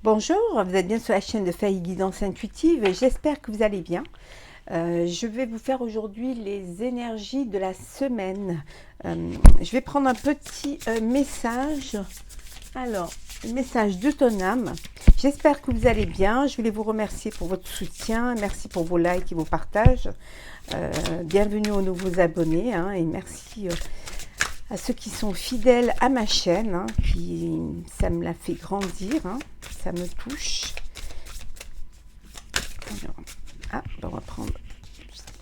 Bonjour, vous êtes bien sur la chaîne de Faye Guidance Intuitive et j'espère que vous allez bien. Je vais vous faire aujourd'hui les énergies de la semaine. Je vais prendre un petit message. Alors, message de ton âme. J'espère que vous allez bien. Je voulais vous remercier pour votre soutien. Merci pour vos likes et vos partages. Bienvenue aux nouveaux abonnés et merci à ceux qui sont fidèles à ma chaîne. Ça me l'a fait grandir. Ça me touche. Alors, on va prendre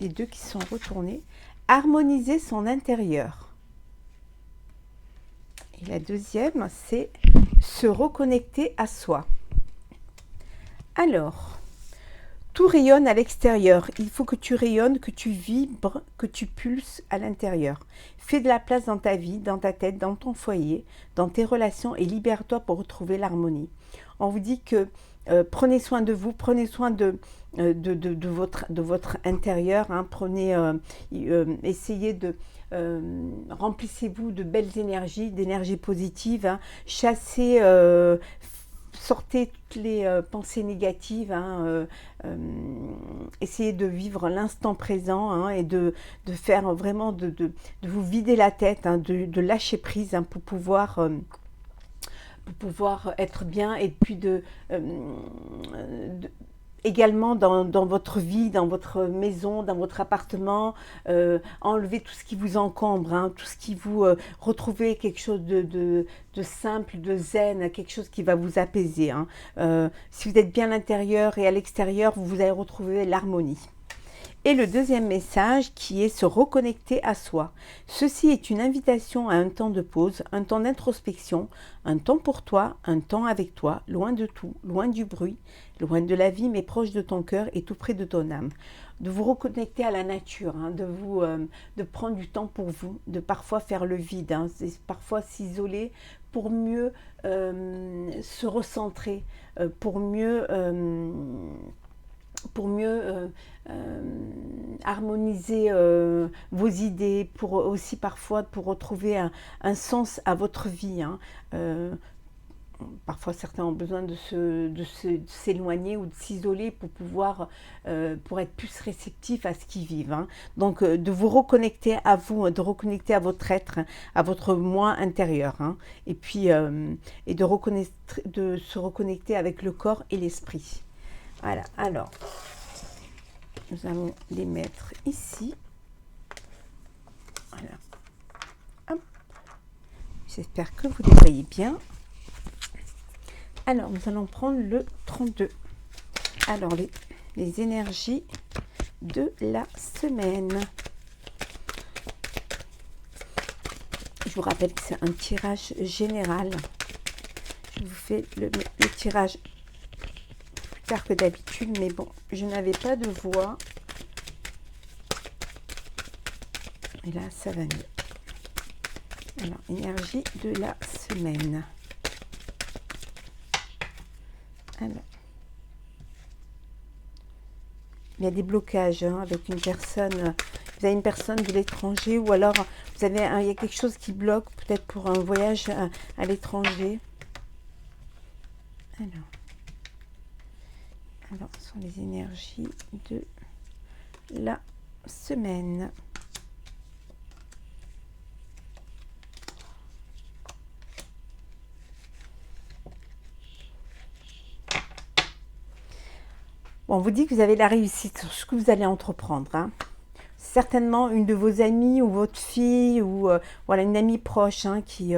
les deux qui sont retournés. Harmoniser son intérieur. Et la deuxième, c'est se reconnecter à soi. Alors, tout rayonne à l'extérieur. Il faut que tu rayonnes, que tu vibres, que tu pulses à l'intérieur. Fais de la place dans ta vie, dans ta tête, dans ton foyer, dans tes relations et libère-toi pour retrouver l'harmonie. On vous dit que prenez soin de vous, prenez soin de votre intérieur. Essayez de... remplissez-vous de belles énergies, d'énergie positive. Chassez... sortez toutes les pensées négatives, essayez de vivre l'instant présent et de faire vraiment, de vous vider la tête, de lâcher prise pour pouvoir être bien et puis également dans votre vie, dans votre maison, dans votre appartement, enlevez tout ce qui vous encombre, tout ce qui vous... retrouvez quelque chose de simple, de zen, quelque chose qui va vous apaiser. Si vous êtes bien à l'intérieur et à l'extérieur, vous allez retrouver l'harmonie. Et le deuxième message qui est se reconnecter à soi. Ceci est une invitation à un temps de pause, un temps d'introspection, un temps pour toi, un temps avec toi, loin de tout, loin du bruit, loin de la vie, mais proche de ton cœur et tout près de ton âme. De vous reconnecter à la nature, de prendre du temps pour vous, de parfois faire le vide, parfois s'isoler pour mieux se recentrer, pour mieux harmoniser vos idées, pour aussi parfois pour retrouver un sens à votre vie. Parfois certains ont besoin de s'éloigner ou de s'isoler pour pouvoir pour être plus réceptifs à ce qu'ils vivent. Donc de vous reconnecter à vous, de reconnecter à votre être, à votre moi intérieur, et puis et de se reconnecter avec le corps et l'esprit. Voilà, alors, nous allons les mettre ici. Voilà. Hop. J'espère que vous les voyez bien. Alors, nous allons prendre le 32. Alors, les énergies de la semaine. Je vous rappelle que c'est un tirage général. Je vous fais le tirage que d'habitude, mais bon, je n'avais pas de voix et là ça va mieux. Alors, énergie de la semaine. Alors, il y a des blocages avec une personne. Vous avez une personne de l'étranger, ou alors vous avez il y a quelque chose qui bloque, peut-être pour un voyage à l'étranger. Alors, ce sont les énergies de la semaine. Bon, on vous dit que vous avez la réussite sur ce que vous allez entreprendre. Certainement une de vos amies ou votre fille ou voilà, une amie proche qui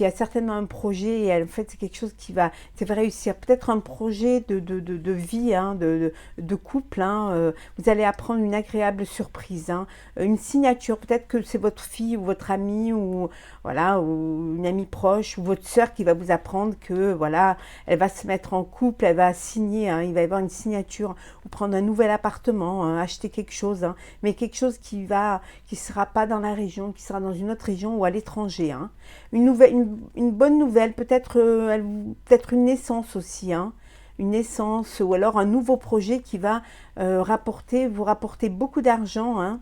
a certainement un projet et en fait c'est quelque chose qui va réussir. Peut-être un projet de vie, de couple. Vous allez apprendre une agréable surprise, une signature. Peut-être que c'est votre fille ou votre amie ou voilà, ou une amie proche ou votre sœur qui va vous apprendre que voilà, elle va se mettre en couple, elle va signer, il va y avoir une signature ou prendre un nouvel appartement, acheter quelque chose, mais quelque chose qui sera pas dans la région, qui sera dans une autre région ou à l'étranger. Une bonne nouvelle, peut-être une naissance aussi, une naissance ou alors un nouveau projet qui va vous rapporter beaucoup d'argent,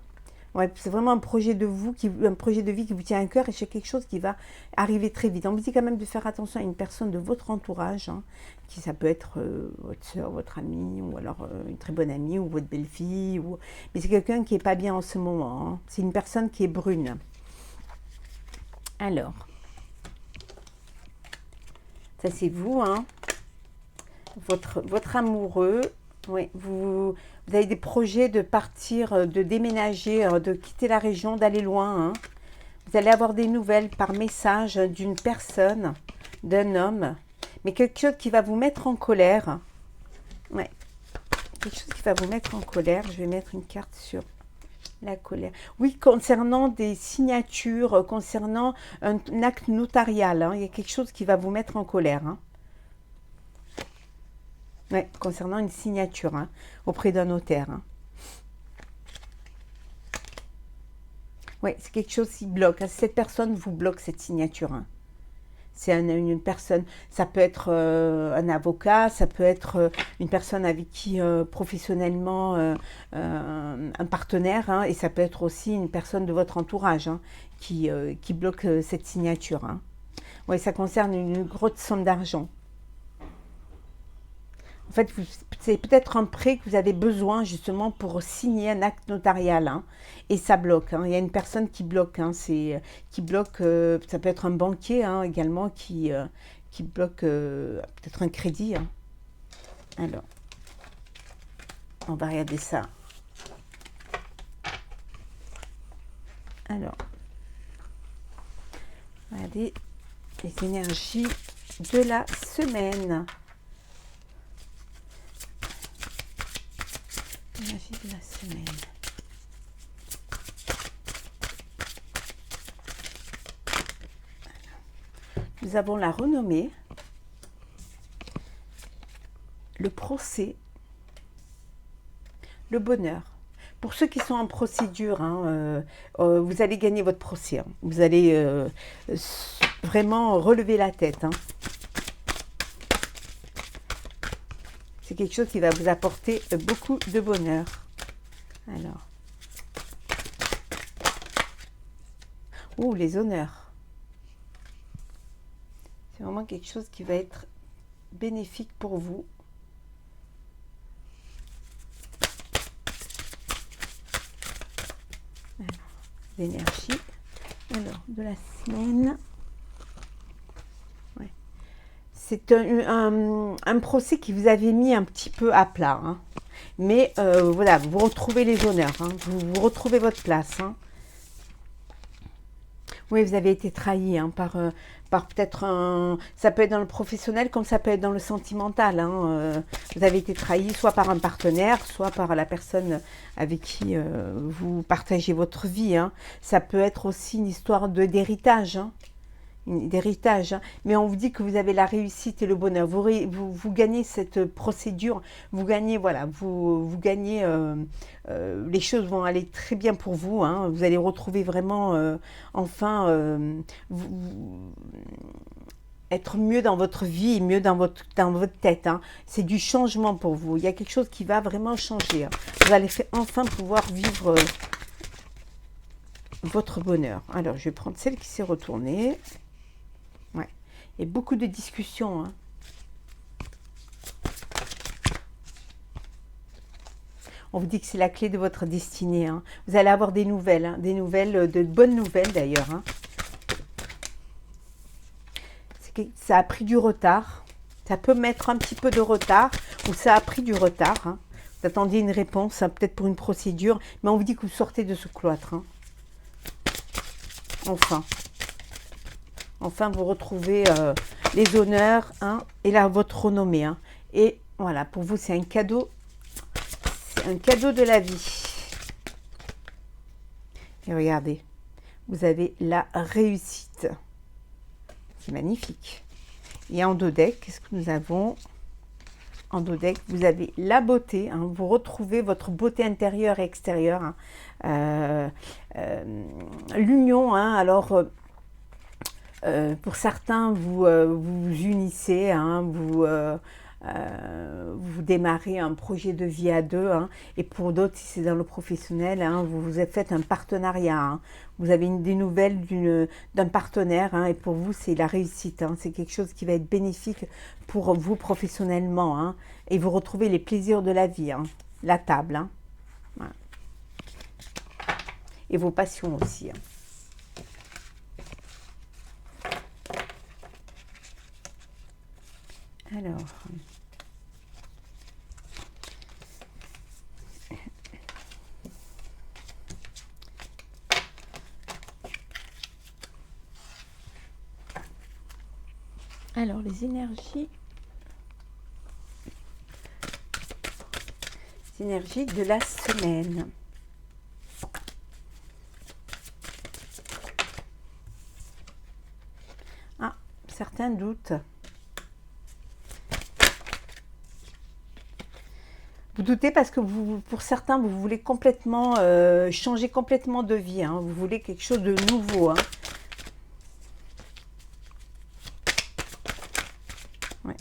Ouais, c'est vraiment un projet de vous, un projet de vie qui vous tient à cœur et c'est quelque chose qui va arriver très vite. On vous dit quand même de faire attention à une personne de votre entourage, hein, qui ça peut être votre soeur, votre amie, ou alors une très bonne amie, ou votre belle-fille, mais c'est quelqu'un qui est pas bien en ce moment. Hein. C'est une personne qui est brune. Alors, ça c'est vous, hein. Votre amoureux. Oui, vous avez des projets de partir, de déménager, de quitter la région, d'aller loin. Hein. Vous allez avoir des nouvelles par message d'une personne, d'un homme, mais quelque chose qui va vous mettre en colère. Ouais, quelque chose qui va vous mettre en colère. Je vais mettre une carte sur la colère. Oui, concernant des signatures, concernant un acte notarial, hein, il y a quelque chose qui va vous mettre en colère. Hein. Ouais, concernant une signature hein, auprès d'un notaire. Hein. Oui, c'est quelque chose qui bloque. Hein. Cette personne vous bloque cette signature. Hein. C'est une personne, ça peut être un avocat, ça peut être une personne avec qui professionnellement un partenaire, hein, et ça peut être aussi une personne de votre entourage hein, qui bloque cette signature. Hein. Oui, ça concerne une grosse somme d'argent. En fait, c'est peut-être un prêt que vous avez besoin justement pour signer un acte notarial. Hein, et ça bloque. Hein. Il y a une personne qui bloque. Hein, qui bloque, ça peut être un banquier hein, également qui bloque peut-être un crédit. Hein. Alors, on va regarder ça. Alors, regardez les énergies de la semaine. Énergie de la semaine. Nous avons la renommée, le procès, le bonheur. Pour ceux qui sont en procédure, hein, vous allez gagner votre procès. Hein. Vous allez vraiment relever la tête. Hein. C'est quelque chose qui va vous apporter beaucoup de bonheur. Alors. Ouh, les honneurs. C'est vraiment quelque chose qui va être bénéfique pour vous. L'énergie. Alors, de la semaine. Ouais. C'est un procès qui vous avait mis un petit peu à plat. Hein. Mais voilà, vous retrouvez les honneurs. Hein. Vous retrouvez votre place. Hein. Oui, vous avez été trahi hein, par peut-être un... Ça peut être dans le professionnel comme ça peut être dans le sentimental. Hein. Vous avez été trahi soit par un partenaire, soit par la personne avec qui vous partagez votre vie. Hein. Ça peut être aussi une histoire d'héritage. Hein. D'héritage, hein. Mais on vous dit que vous avez la réussite et le bonheur. Vous gagnez cette procédure, vous gagnez, voilà, vous gagnez, les choses vont aller très bien pour vous. Hein. Vous allez retrouver vraiment, enfin, être mieux dans votre vie, mieux dans votre tête. Hein. C'est du changement pour vous. Il y a quelque chose qui va vraiment changer. Hein. Vous allez enfin pouvoir vivre votre bonheur. Alors, je vais prendre celle qui s'est retournée. Ouais. Et beaucoup de discussions. Hein. On vous dit que c'est la clé de votre destinée. Hein. Vous allez avoir des nouvelles, hein, de bonnes nouvelles d'ailleurs. Hein. Ça a pris du retard. Ça peut mettre un petit peu de retard ou ça a pris du retard. Hein. Vous attendiez une réponse, hein, peut-être pour une procédure, mais on vous dit que vous sortez de ce cloître. Hein. Enfin. Enfin, vous retrouvez les honneurs hein, et là, votre renommée. Hein. Et voilà, pour vous, c'est un cadeau. C'est un cadeau de la vie. Et regardez, vous avez la réussite. C'est magnifique. Et en dos deck, qu'est-ce que nous avons? En dos deck, vous avez la beauté. Hein, vous retrouvez votre beauté intérieure et extérieure. Hein, l'union, hein, alors... pour certains, vous vous unissez, hein, vous démarrez un projet de vie à deux, hein, et pour d'autres, si c'est dans le professionnel, hein, vous vous êtes fait un partenariat, hein. Vous avez des nouvelles d'un partenaire, hein, et pour vous, c'est la réussite, hein. C'est quelque chose qui va être bénéfique pour vous professionnellement, hein, et vous retrouvez les plaisirs de la vie, hein, la table, hein, voilà. Et vos passions aussi, hein. Alors, les énergies de la semaine. Ah, certains doutes. Vous doutez parce que pour certains, vous voulez complètement changer complètement de vie, hein. Vous voulez quelque chose de nouveau, hein. Ouais.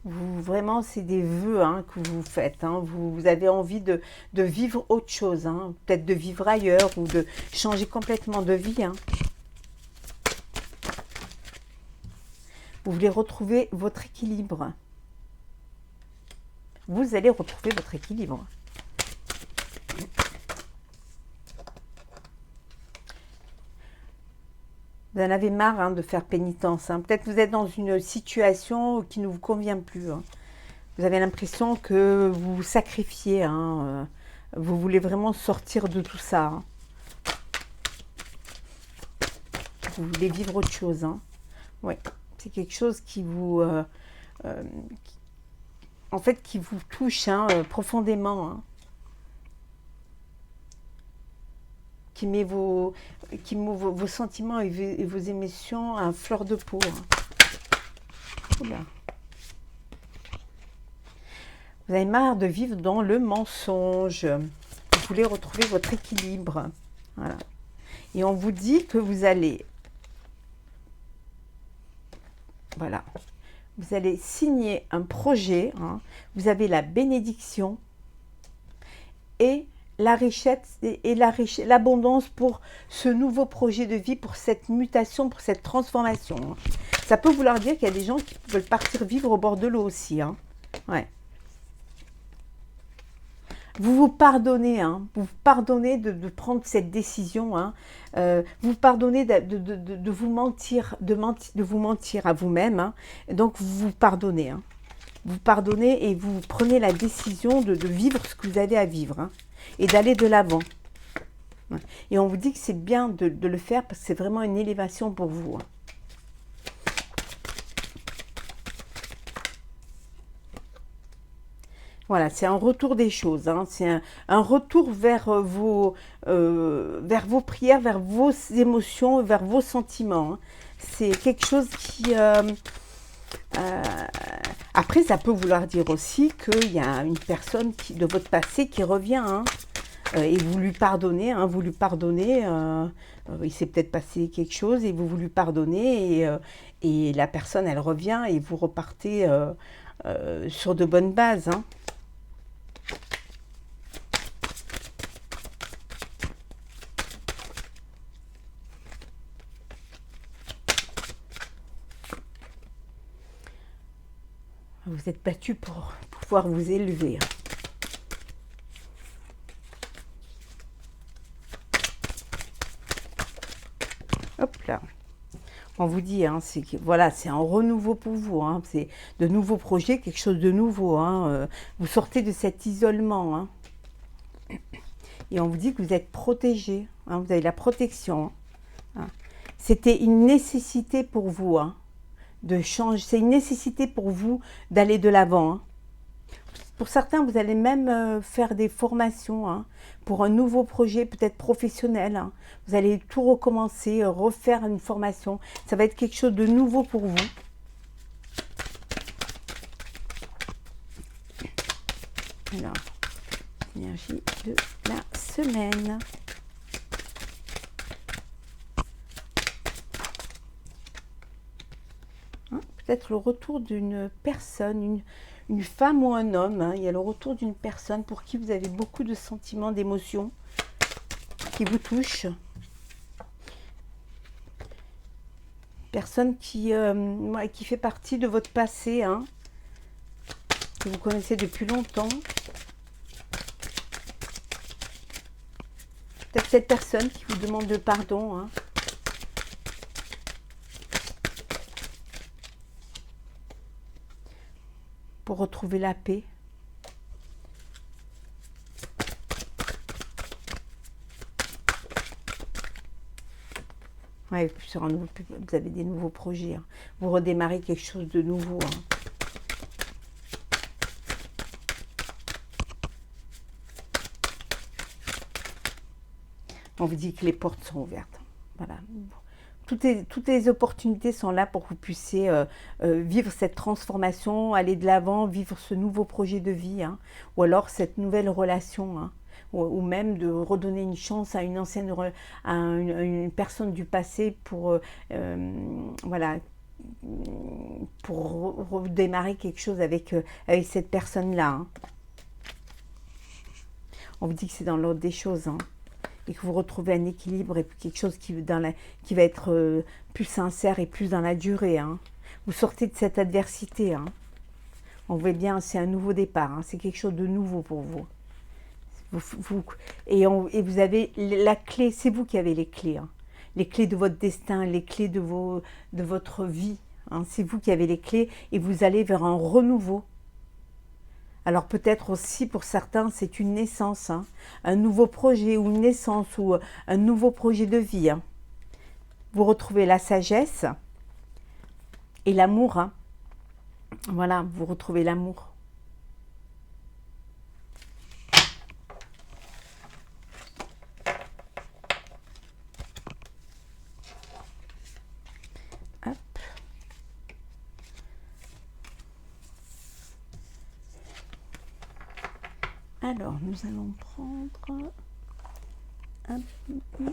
Vraiment, c'est des vœux, hein, que vous faites, hein. Vous avez envie de vivre autre chose, hein. Peut-être de vivre ailleurs ou de changer complètement de vie, hein. Vous voulez retrouver votre équilibre. Vous allez retrouver votre équilibre. Vous en avez marre, hein, de faire pénitence, hein. Peut-être que vous êtes dans une situation qui ne vous convient plus, hein. Vous avez l'impression que vous vous sacrifiez, hein. Vous voulez vraiment sortir de tout ça, hein. Vous voulez vivre autre chose, hein. Ouais, c'est quelque chose qui vous... en fait, qui vous touche, hein, profondément, hein. Qui met vos sentiments et vos émotions à fleur de peau, hein. Oula. Vous avez marre de vivre dans le mensonge. Vous voulez retrouver votre équilibre. Voilà. Et on vous dit que vous allez... Voilà. Vous allez signer un projet, hein. Vous avez la bénédiction et la richesse et l'abondance pour ce nouveau projet de vie, pour cette mutation, pour cette transformation, hein. Ça peut vouloir dire qu'il y a des gens qui veulent partir vivre au bord de l'eau aussi, hein. Ouais. Vous pardonnez, hein. Vous pardonnez de prendre cette décision, hein. Vous pardonnez de vous mentir, de vous mentir à vous-même, hein. Donc vous pardonnez, hein. Vous pardonnez et vous prenez la décision de vivre ce que vous avez à vivre, hein, et d'aller de l'avant. Et on vous dit que c'est bien de le faire parce que c'est vraiment une élévation pour vous, hein. Voilà, c'est un retour des choses, hein. C'est un retour vers vos prières, vers vos émotions, vers vos sentiments, hein. C'est quelque chose qui... après, ça peut vouloir dire aussi qu'il y a une personne de votre passé qui revient, hein, et vous lui pardonnez, hein, vous lui pardonnez, il s'est peut-être passé quelque chose et vous lui pardonnez, et la personne, elle revient et vous repartez sur de bonnes bases, hein. Vous êtes battu pour pouvoir vous élever, hein. Hop là. On vous dit, hein, voilà, c'est un renouveau pour vous, hein. C'est de nouveaux projets, quelque chose de nouveau, hein. Vous sortez de cet isolement, hein. Et on vous dit que vous êtes protégé, hein, vous avez la protection, hein. C'était une nécessité pour vous, hein, de changer. C'est une nécessité pour vous d'aller de l'avant, hein. Pour certains, vous allez même faire des formations, hein, pour un nouveau projet, peut-être professionnel, hein. Vous allez tout recommencer, refaire une formation. Ça va être quelque chose de nouveau pour vous. Alors, énergie de la semaine. peut-être le retour d'une personne, une femme ou un homme. Hein. Il y a le retour d'une personne pour qui vous avez beaucoup de sentiments, d'émotions qui vous touchent. Personne qui fait partie de votre passé, hein, que vous connaissez depuis longtemps. Peut-être cette personne qui vous demande de pardon. Hein. Pour retrouver la paix. Ouais, sur un nouveau, vous avez des nouveaux projets. Hein. Vous redémarrez quelque chose de nouveau. Hein. On vous dit que les portes sont ouvertes. Voilà. Toutes les opportunités sont là pour que vous puissiez vivre cette transformation, aller de l'avant, vivre ce nouveau projet de vie, hein, ou alors cette nouvelle relation, hein, ou même de redonner une chance à une ancienne, à une personne du passé pour, voilà, pour redémarrer quelque chose avec cette personne-là. Hein. On vous dit que c'est dans l'ordre des choses. Hein. Et que vous retrouvez un équilibre et quelque chose qui va être plus sincère et plus dans la durée. Hein. Vous sortez de cette adversité. Hein. On voit bien, c'est un nouveau départ. Hein. C'est quelque chose de nouveau pour vous. Et vous avez la clé, c'est vous qui avez les clés. Hein. Les clés de votre destin, les clés de votre vie. Hein. C'est vous qui avez les clés et vous allez vers un renouveau. Alors peut-être aussi pour certains, c'est une naissance, hein, un nouveau projet ou une naissance ou un nouveau projet de vie. Hein. Vous retrouvez la sagesse et l'amour. Hein. Voilà, vous retrouvez l'amour. Hop. Alors, nous allons prendre un peu.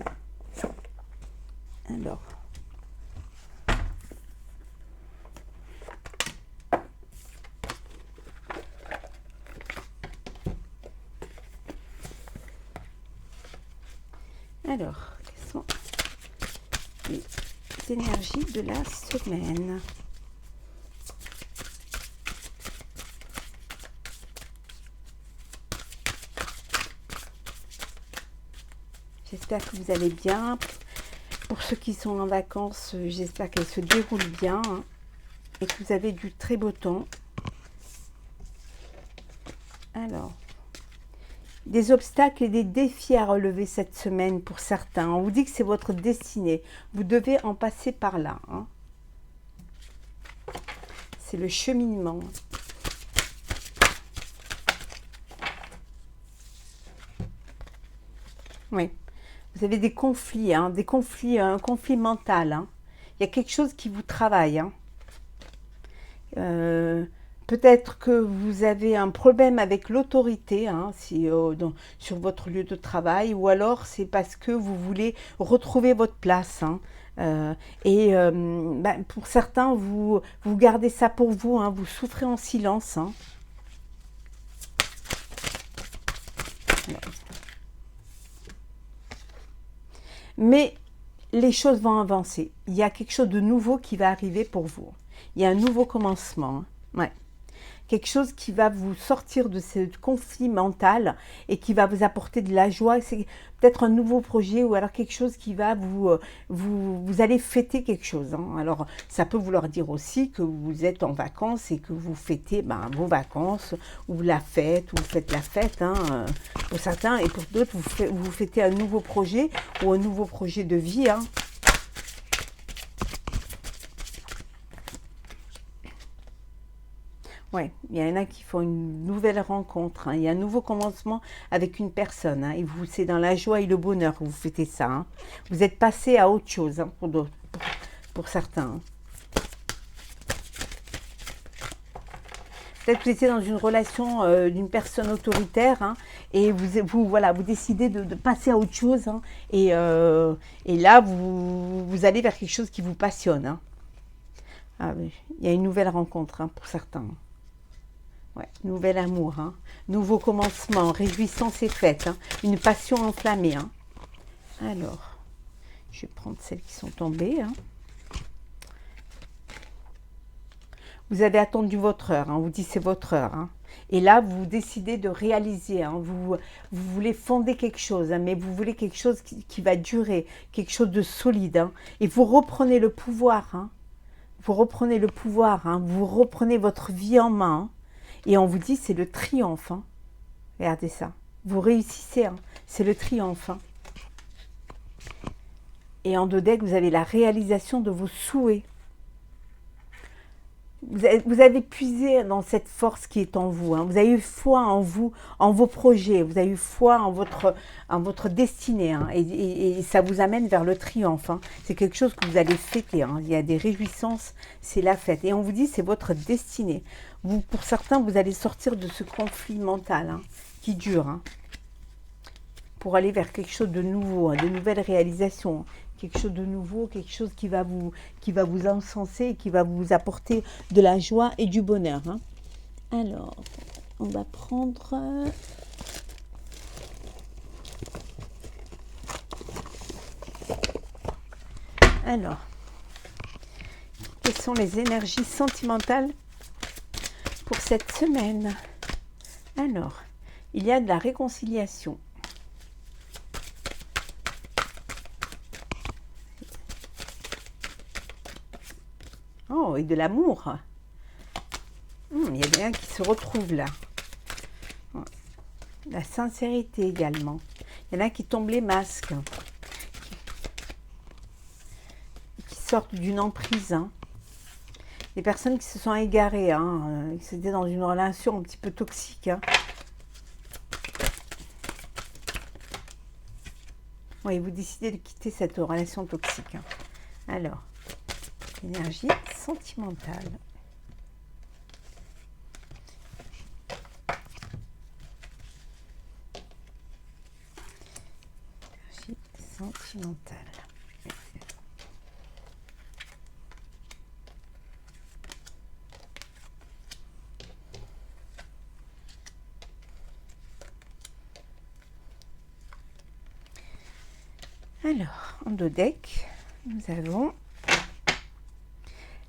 Alors, quelles sont les énergies de la semaine? J'espère que vous allez bien. Pour ceux qui sont en vacances, j'espère qu'elles se déroulent bien, hein, et que vous avez du très beau temps. Alors, des obstacles et des défis à relever cette semaine pour certains. On vous dit que c'est votre destinée. Vous devez en passer par là. Hein. C'est le cheminement. Oui. Vous avez des conflits, hein, un conflit mental. Hein. Il y a quelque chose qui vous travaille. Hein. Peut-être que vous avez un problème avec l'autorité, hein, sur votre lieu de travail, ou alors c'est parce que vous voulez retrouver votre place. Hein. Pour certains, vous gardez ça pour vous, hein, vous souffrez en silence. Hein. Mais les choses vont avancer. Il y a quelque chose de nouveau qui va arriver pour vous. Il y a un nouveau commencement. Hein. Ouais. Quelque chose qui va vous sortir de ce conflit mental et qui va vous apporter de la joie. C'est peut-être un nouveau projet ou alors quelque chose qui va vous allez fêter quelque chose. Hein. Alors, ça peut vouloir dire aussi que vous êtes en vacances et que vous fêtez vos vacances ou la fête, ou vous faites la fête. Hein, pour certains et pour d'autres, vous fêtez un nouveau projet ou un nouveau projet de vie. Hein. Oui, il y en a qui font une nouvelle rencontre. Hein. Il y a un nouveau commencement avec une personne. Hein. Et c'est dans la joie et le bonheur que vous fêtez ça. Hein. Vous êtes passé à autre chose, hein, pour certains. Hein. Peut-être que vous étiez dans une relation d'une personne autoritaire, hein, et vous décidez de passer à autre chose. Hein, et là, vous allez vers quelque chose qui vous passionne. Hein. Ah oui, il y a une nouvelle rencontre hein, pour certains. Ouais, nouvel amour, hein. Nouveau commencement, réjouissance et fête, hein. Une passion enflammée. Hein. Alors, je vais prendre celles qui sont tombées. Hein. Vous avez attendu votre heure, hein. On vous dit c'est votre heure. Hein. Et là, vous décidez de réaliser. Hein. Vous voulez fonder quelque chose, hein, mais vous voulez quelque chose qui va durer, quelque chose de solide. Hein. Et vous reprenez le pouvoir. Hein. Vous reprenez le pouvoir. Hein. Vous reprenez votre vie en main. Hein. Et on vous dit c'est le triomphe. Hein. Regardez ça. Vous réussissez. Hein. C'est le triomphe. Hein. Et en deux decks, vous avez la réalisation de vos souhaits. Vous avez puisé dans cette force qui est en vous. Hein. Vous avez eu foi en vous, en vos projets. Vous avez eu foi en votre destinée. Hein. Et ça vous amène vers le triomphe. Hein. C'est quelque chose que vous allez fêter. Hein. Il y a des réjouissances, c'est la fête. Et on vous dit, c'est votre destinée. Pour certains, vous allez sortir de ce conflit mental hein, qui dure. Hein, pour aller vers quelque chose de nouveau, hein, de nouvelles réalisations. Quelque chose de nouveau, quelque chose qui va vous encenser, qui va vous apporter de la joie et du bonheur. Hein. Alors, on va prendre... Alors, quelles sont les énergies sentimentales pour cette semaine? Alors, il y a de la réconciliation. Oh, et de l'amour. Il y a bien qui se retrouvent là. La sincérité également. Il y en a qui tombent les masques. Qui sortent d'une emprise. Hein. Des personnes qui se sont égarées. Hein, qui étaient dans une relation un petit peu toxique. Hein. Oui, vous décidez de quitter cette relation toxique. Hein. Alors, énergie sentimentale. Énergie sentimentale. Alors, en deux decks, nous avons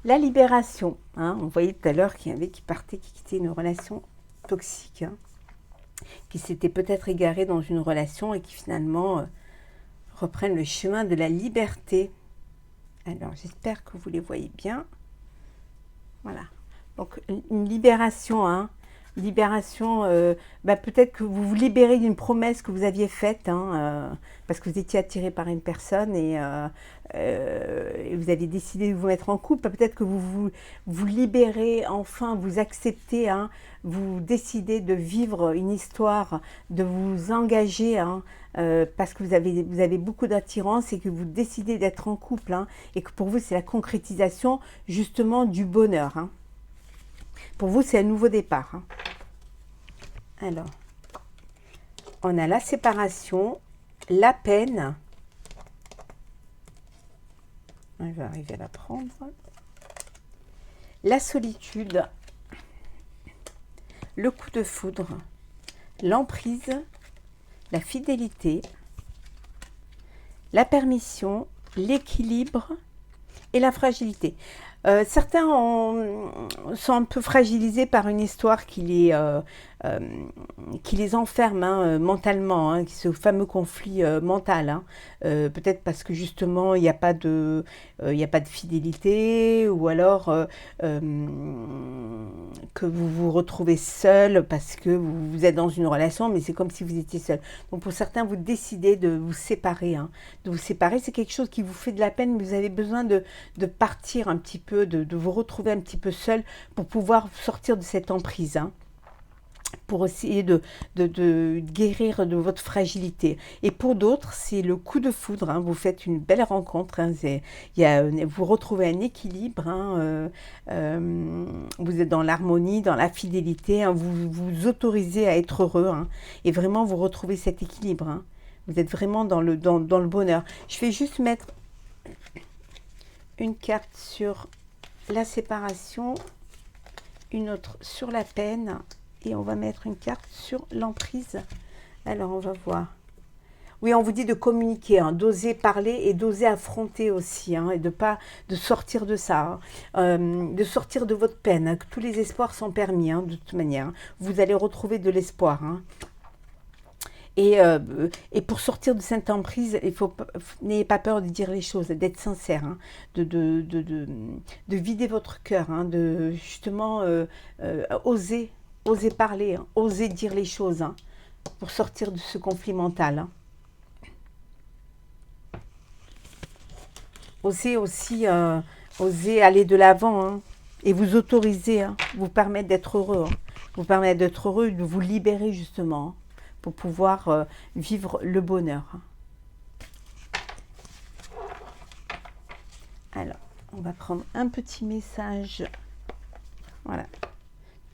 la libération. Hein. On voyait tout à l'heure qu'il y avait qui partait, qui quittait une relation toxique, hein, qui s'était peut-être égaré dans une relation et qui finalement reprennent le chemin de la liberté. Alors, j'espère que vous les voyez bien. Voilà. Donc, une libération, hein. Libération, peut-être que vous vous libérez d'une promesse que vous aviez faite, hein, parce que vous étiez attiré par une personne et vous avez décidé de vous mettre en couple. Peut-être que vous libérez, enfin, vous acceptez, hein, vous décidez de vivre une histoire, de vous engager, hein, parce que vous avez beaucoup d'attirance et que vous décidez d'être en couple, hein, et que pour vous, c'est la concrétisation justement du bonheur. Hein. Pour vous, c'est un nouveau départ. Hein. Alors, on a la séparation, la peine. On va arriver à la prendre. La solitude, le coup de foudre, l'emprise, la fidélité, la permission, l'équilibre et la fragilité. Certains sont un peu fragilisés par une histoire qui les enferme hein, mentalement, hein, ce fameux conflit mental. Hein. Peut-être parce que justement il n'y a pas de fidélité, ou alors que vous vous retrouvez seul parce que vous êtes dans une relation, mais c'est comme si vous étiez seul. Donc pour certains, vous décidez de vous séparer. Hein. De vous séparer, c'est quelque chose qui vous fait de la peine, mais vous avez besoin de partir un petit peu, de vous retrouver un petit peu seul pour pouvoir sortir de cette emprise. Hein. Pour essayer de guérir de votre fragilité. Et pour d'autres, c'est le coup de foudre. Hein. Vous faites une belle rencontre. Hein. Vous retrouvez un équilibre. Hein. Vous êtes dans l'harmonie, dans la fidélité. Hein. Vous vous autorisez à être heureux. Hein. Et vraiment, vous retrouvez cet équilibre. Hein. Vous êtes vraiment dans le bonheur. Je vais juste mettre une carte sur la séparation, une autre sur la peine, et on va mettre une carte sur l'emprise. Alors, on va voir. Oui, on vous dit de communiquer, hein, d'oser parler et d'oser affronter aussi, hein, et de sortir de ça, de sortir de votre peine, hein, que tous les espoirs sont permis, hein, de toute manière. Vous allez retrouver de l'espoir, hein. Et pour sortir de cette emprise, n'ayez pas peur de dire les choses, d'être sincère, hein, de vider votre cœur, hein, de justement oser parler, hein, oser dire les choses, hein, pour sortir de ce conflit mental, hein. Osez aussi oser aller de l'avant, hein, et vous autoriser, hein, vous permettre d'être heureux, hein, vous permettre d'être heureux, de vous libérer justement, hein, pour pouvoir vivre le bonheur. Alors, on va prendre un petit message. Voilà.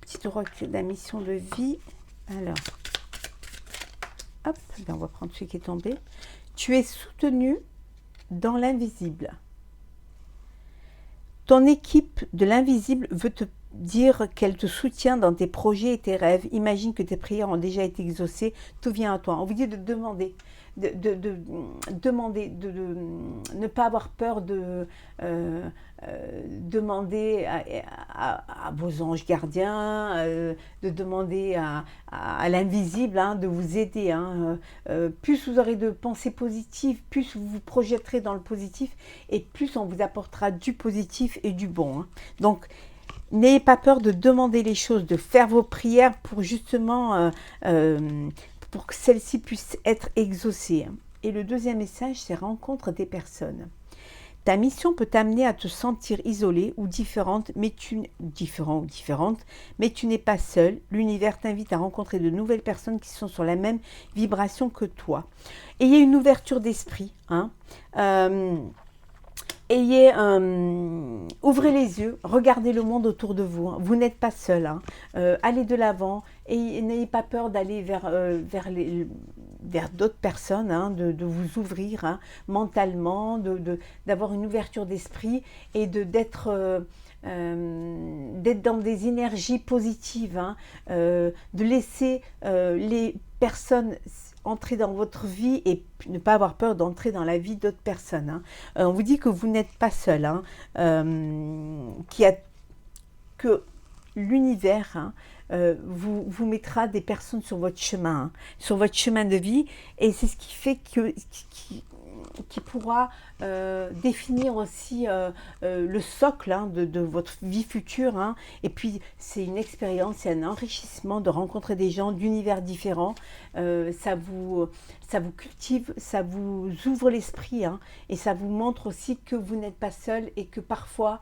Petite oracle de la mission de vie. Alors, hop, ben on va prendre celui qui est tombé. Tu es soutenu dans l'invisible. Ton équipe de l'invisible veut te dire qu'elle te soutient dans tes projets et tes rêves. Imagine que tes prières ont déjà été exaucées. Tout vient à toi. On vous dit de demander, demander, ne pas avoir peur de demander à vos anges gardiens, de demander à l'invisible, hein, de vous aider, hein. Plus vous aurez de pensées positives, plus vous vous projetterez dans le positif et plus on vous apportera du positif et du bon, hein. Donc, n'ayez pas peur de demander les choses, de faire vos prières pour justement, pour que celles-ci puissent être exaucées. Et le deuxième message, c'est rencontre des personnes. Ta mission peut t'amener à te sentir isolée ou différente, mais tu n'es pas seule. L'univers t'invite à rencontrer de nouvelles personnes qui sont sur la même vibration que toi. Ayez une ouverture d'esprit, hein. Ouvrez les yeux, regardez le monde autour de vous, hein. Vous n'êtes pas seul, hein. Allez de l'avant et n'ayez pas peur d'aller vers d'autres personnes, hein, de vous ouvrir, hein, mentalement, d'avoir une ouverture d'esprit et d'être dans des énergies positives, hein, de laisser les personnes entrer dans votre vie et ne pas avoir peur d'entrer dans la vie d'autres personnes, hein. On vous dit que vous n'êtes pas seul, hein, que l'univers, hein, vous mettra des personnes sur votre chemin, hein, sur votre chemin de vie, et c'est ce qui fait qui pourra définir aussi le socle, hein, de votre vie future, hein. Et puis c'est une expérience, c'est un enrichissement de rencontrer des gens d'univers différents. Ça vous cultive, ça vous ouvre l'esprit, hein, et ça vous montre aussi que vous n'êtes pas seul et que parfois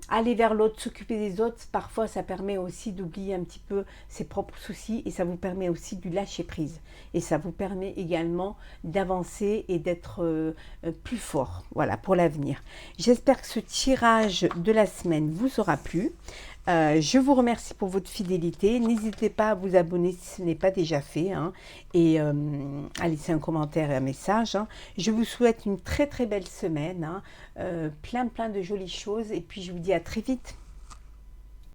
aller vers l'autre, s'occuper des autres, parfois ça permet aussi d'oublier un petit peu ses propres soucis et ça vous permet aussi du lâcher prise. Et ça vous permet également d'avancer et d'être plus fort, voilà, pour l'avenir. J'espère que ce tirage de la semaine vous aura plu. Je vous remercie pour votre fidélité. N'hésitez pas à vous abonner si ce n'est pas déjà fait, hein, et à laisser un commentaire et un message, hein. Je vous souhaite une très très belle semaine, hein, plein de jolies choses et puis je vous dis à très vite.